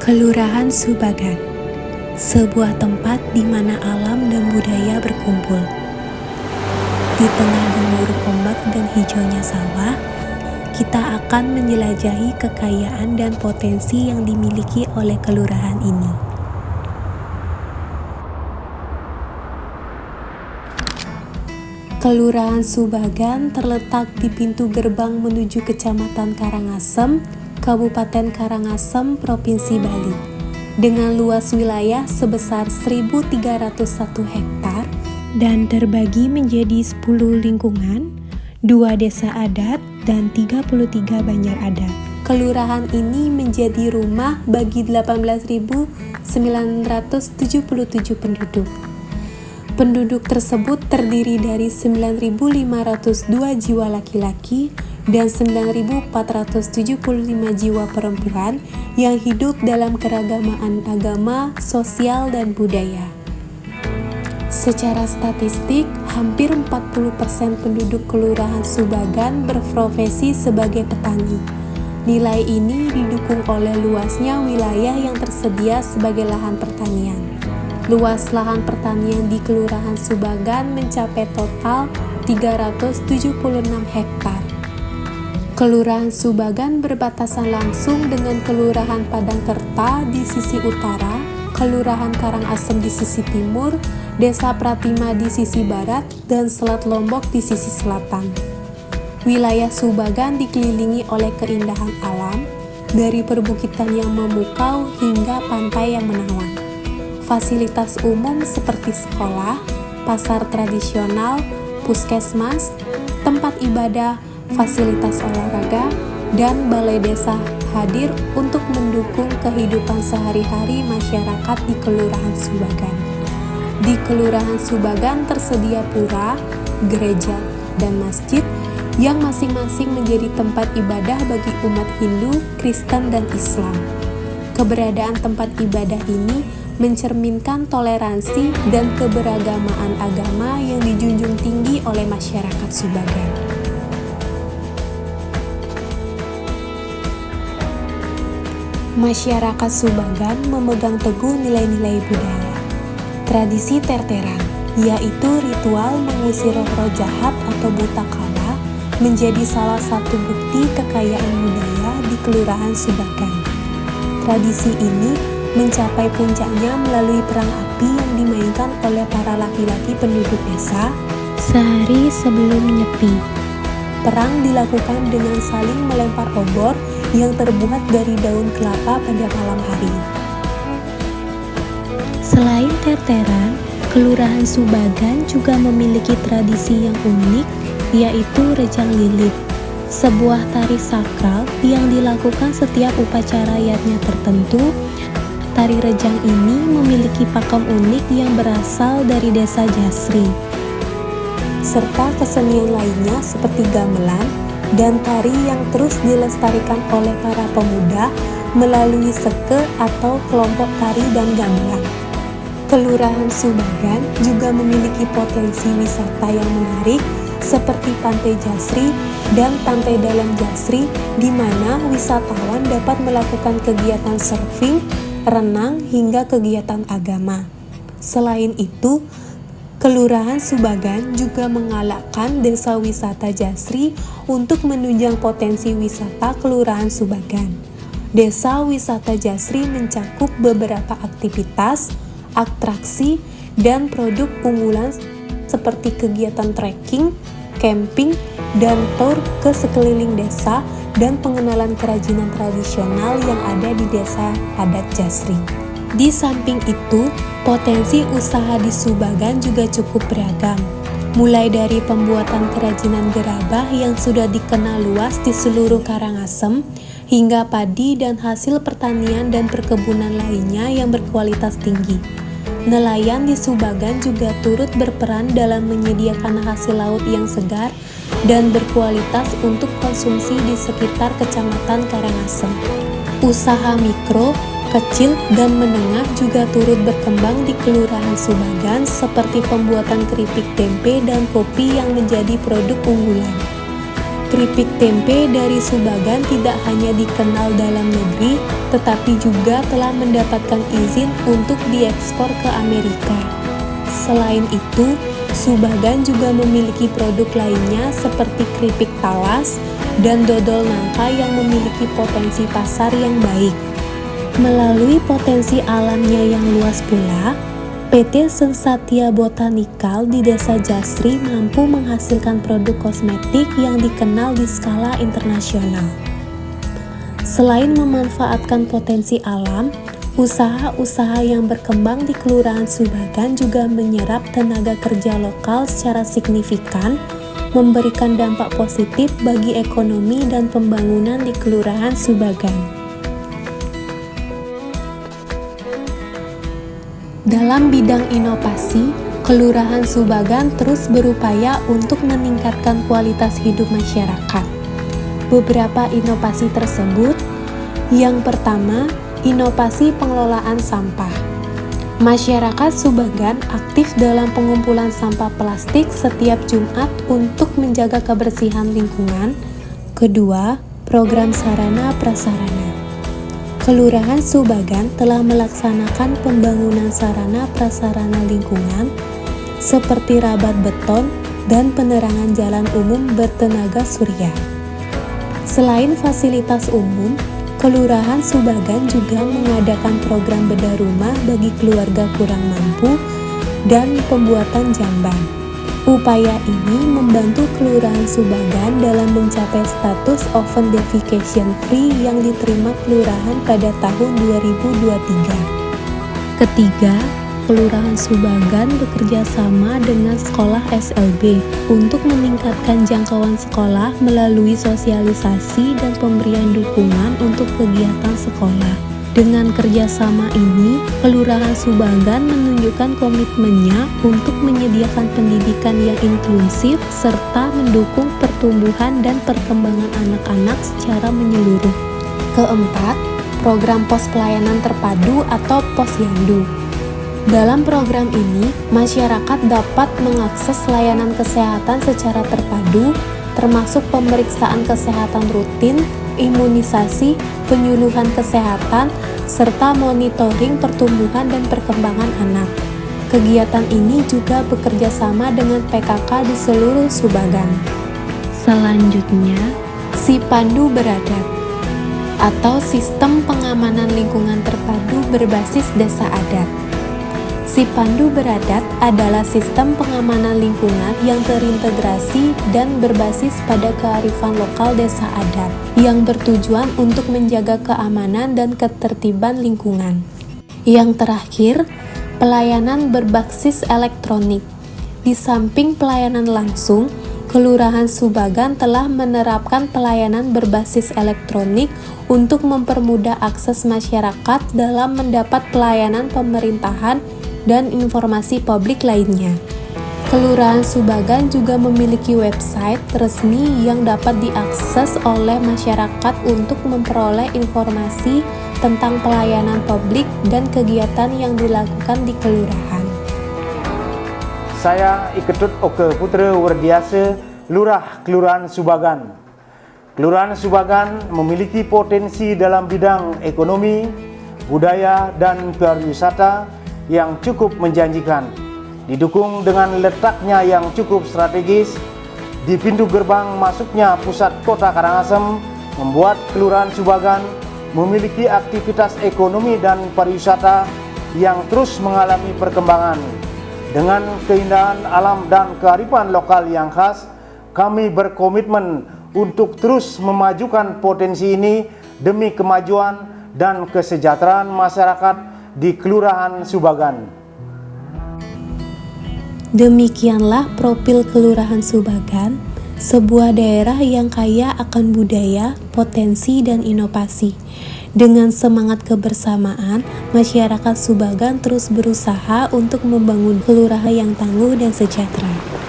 Kelurahan Subagan, sebuah tempat di mana alam dan budaya berkumpul. Di tengah gemuruh ombak dan hijaunya sawah, kita akan menjelajahi kekayaan dan potensi yang dimiliki oleh kelurahan ini. Kelurahan Subagan terletak di pintu gerbang menuju Kecamatan Karangasem, Kabupaten Karangasem, Provinsi Bali, dengan luas wilayah sebesar 1.301 hektar dan terbagi menjadi 10 lingkungan, 2 desa adat, dan 33 banjar adat. Kelurahan ini menjadi rumah bagi 18.977 penduduk. Penduduk tersebut terdiri dari 9.502 jiwa laki-laki dan 9.475 jiwa perempuan yang hidup dalam keragaman agama, sosial, dan budaya. Secara statistik, hampir 40% penduduk Kelurahan Subagan berprofesi sebagai petani. Nilai ini didukung oleh luasnya wilayah yang tersedia sebagai lahan pertanian. Luas lahan pertanian di Kelurahan Subagan mencapai total 376 hektar. Kelurahan Subagan berbatasan langsung dengan Kelurahan Padangkerta di sisi utara, Kelurahan Karangasem di sisi timur, Desa Pratima di sisi barat, dan Selat Lombok di sisi selatan. Wilayah Subagan dikelilingi oleh keindahan alam, dari perbukitan yang memukau hingga pantai yang menawan. Fasilitas umum seperti sekolah, pasar tradisional, puskesmas, tempat ibadah, fasilitas olahraga, dan balai desa hadir untuk mendukung kehidupan sehari-hari masyarakat di Kelurahan Subagan. Di Kelurahan Subagan tersedia pura, gereja, dan masjid yang masing-masing menjadi tempat ibadah bagi umat Hindu, Kristen, dan Islam. Keberadaan tempat ibadah ini mencerminkan toleransi dan keberagaman agama yang dijunjung tinggi oleh masyarakat Subagan. Masyarakat Subagan memegang teguh nilai-nilai budaya. Tradisi terteran, yaitu ritual mengusir roh-roh jahat atau buta kala, menjadi salah satu bukti kekayaan budaya di Kelurahan Subagan. Tradisi ini mencapai puncaknya melalui perang api yang dimainkan oleh para laki-laki penduduk desa sehari sebelum nyepi. Perang dilakukan dengan saling melempar obor yang terbuat dari daun kelapa pada malam hari. Selain terteran, Kelurahan Subagan juga memiliki tradisi yang unik, yaitu Rejang Lilit, sebuah tari sakral yang dilakukan setiap upacara yatnya tertentu. Tari rejang ini memiliki pakem unik yang berasal dari desa Jasri, serta kesenian lainnya seperti gamelan dan tari yang terus dilestarikan oleh para pemuda melalui seke atau kelompok tari dan gamelan. Kelurahan Subagan juga memiliki potensi wisata yang menarik seperti Pantai Jasri dan Pantai Dalam Jasri, di mana wisatawan dapat melakukan kegiatan surfing, renang, hingga kegiatan agama. Selain itu, Kelurahan Subagan juga menggalakkan Desa Wisata Jasri untuk menunjang potensi wisata Kelurahan Subagan. Desa Wisata Jasri mencakup beberapa aktivitas, atraksi, dan produk unggulan seperti kegiatan trekking, camping, dan tour ke sekeliling desa dan pengenalan kerajinan tradisional yang ada di desa adat Jasri. Di samping itu, potensi usaha di Subagan juga cukup beragam, mulai dari pembuatan kerajinan gerabah yang sudah dikenal luas di seluruh Karangasem, hingga padi dan hasil pertanian dan perkebunan lainnya yang berkualitas tinggi. Nelayan di Subagan juga turut berperan dalam menyediakan hasil laut yang segar dan berkualitas untuk konsumsi di sekitar Kecamatan Karangasem. Usaha mikro, kecil, dan menengah juga turut berkembang di Kelurahan Subagan seperti pembuatan keripik tempe dan kopi yang menjadi produk unggulan. Keripik tempe dari Subagan tidak hanya dikenal dalam negeri, tetapi juga telah mendapatkan izin untuk diekspor ke Amerika. Selain itu, Subagan juga memiliki produk lainnya seperti keripik talas dan dodol nangka yang memiliki potensi pasar yang baik. Melalui potensi alamnya yang luas pula, PT Sensatya Botanikal di Desa Jasri mampu menghasilkan produk kosmetik yang dikenal di skala internasional. Selain memanfaatkan potensi alam, usaha-usaha yang berkembang di Kelurahan Subagan juga menyerap tenaga kerja lokal secara signifikan, memberikan dampak positif bagi ekonomi dan pembangunan di Kelurahan Subagan. Dalam bidang inovasi, Kelurahan Subagan terus berupaya untuk meningkatkan kualitas hidup masyarakat. Beberapa inovasi tersebut, yang pertama, inovasi pengelolaan sampah. Masyarakat Subagan aktif dalam pengumpulan sampah plastik setiap Jumat untuk menjaga kebersihan lingkungan. Kedua, program sarana prasarana. Kelurahan Subagan telah melaksanakan pembangunan sarana prasarana lingkungan seperti rabat beton dan penerangan jalan umum bertenaga surya. Selain fasilitas umum, Kelurahan Subagan juga mengadakan program bedah rumah bagi keluarga kurang mampu dan pembuatan jamban. Upaya ini membantu Kelurahan Subagan dalam mencapai status oven defecation free yang diterima Kelurahan pada tahun 2023. Ketiga, Kelurahan Subagan bekerja sama dengan sekolah SLB untuk meningkatkan jangkauan sekolah melalui sosialisasi dan pemberian dukungan untuk kegiatan sekolah. Dengan kerjasama ini, Kelurahan Subagan menunjukkan komitmennya untuk menyediakan pendidikan yang inklusif serta mendukung pertumbuhan dan perkembangan anak-anak secara menyeluruh. Keempat, program pos pelayanan terpadu atau posyandu. Dalam program ini, masyarakat dapat mengakses layanan kesehatan secara terpadu, termasuk pemeriksaan kesehatan rutin, imunisasi, penyuluhan kesehatan, serta monitoring pertumbuhan dan perkembangan anak. Kegiatan ini juga bekerja sama dengan PKK di seluruh Subagan. Selanjutnya, Sipandu Beradat atau Sistem Pengamanan Lingkungan Terpadu berbasis Desa Adat. Sipandu Beradat adalah sistem pengamanan lingkungan yang terintegrasi dan berbasis pada kearifan lokal desa adat yang bertujuan untuk menjaga keamanan dan ketertiban lingkungan. Yang terakhir, pelayanan berbasis elektronik. Di samping pelayanan langsung, Kelurahan Subagan telah menerapkan pelayanan berbasis elektronik untuk mempermudah akses masyarakat dalam mendapat pelayanan pemerintahan dan informasi publik lainnya. Kelurahan Subagan juga memiliki website resmi yang dapat diakses oleh masyarakat untuk memperoleh informasi tentang pelayanan publik dan kegiatan yang dilakukan di kelurahan. Saya Iketut Oke Putra Werdiasa, Lurah Kelurahan Subagan. Kelurahan Subagan memiliki potensi dalam bidang ekonomi, budaya, dan pariwisata yang cukup menjanjikan, didukung dengan letaknya yang cukup strategis di pintu gerbang masuknya pusat kota Karangasem, membuat Kelurahan Subagan memiliki aktivitas ekonomi dan pariwisata yang terus mengalami perkembangan. Dengan keindahan alam dan kearifan lokal yang khas, kami berkomitmen untuk terus memajukan potensi ini demi kemajuan dan kesejahteraan masyarakat di Kelurahan Subagan. Demikianlah profil Kelurahan Subagan, sebuah daerah yang kaya akan budaya, potensi, dan inovasi. Dengan semangat kebersamaan, masyarakat Subagan terus berusaha untuk membangun kelurahan yang tangguh dan sejahtera.